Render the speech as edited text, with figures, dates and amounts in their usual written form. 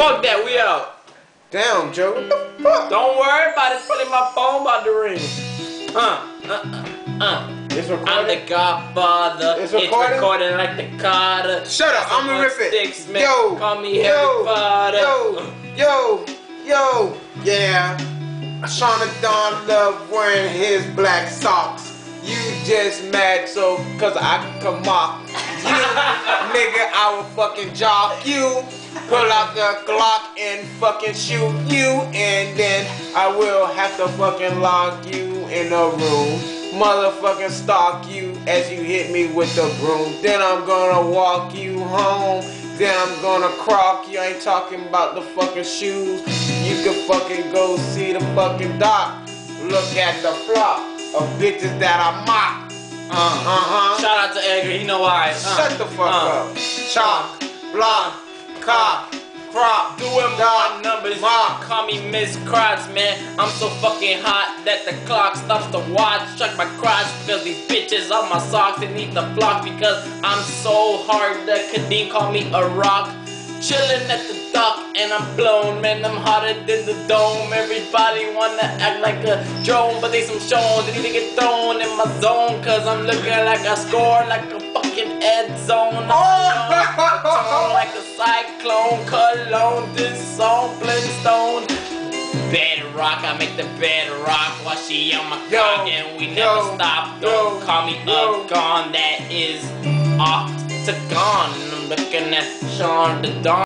Fuck that, we out. Damn, Joe, what the fuck? Don't worry about it, silly, my phone about to ring. It's recording? I'm the Godfather. It's recording like the Carter. Shut up, I'm gonna rip it. Yo, call me Heavy Father. Yo, yeah. Sean Don love wearing his black socks. You just mad so cause I can mock you. Nigga, I will fucking jock you. Pull out the Glock and fucking shoot you. And then I will have to fucking lock you in a room. Motherfucking stalk you as you hit me with the broom. Then I'm gonna walk you home. Then I'm gonna crock you. I ain't talking about the fucking shoes. You can fucking go see the fucking doc. Look at the flock of bitches that I mock. Shout out to Edgar, you know why. Shut the fuck up. Chalk, block, cop, crop, doing my numbers, mock. Call me Miss Crotch, man. I'm so fucking hot that the clock stops to watch. Strike my crotch because these bitches on my socks, they need the flock because I'm so hard that Kadeem call me a rock. Chillin' at the dock and I'm blown, man, I'm hotter than the dome. Everybody wanna act like a drone, but they some shown. They need to get thrown in my zone, cause I'm looking like I score like a fucking end zone. I'm like a cyclone, cologne, this song, Flintstone. Bedrock, I make the bed rock while she on my cock and we never stop. Don't call me up, gone, that is octagon. And I'm looking at Sean the Don.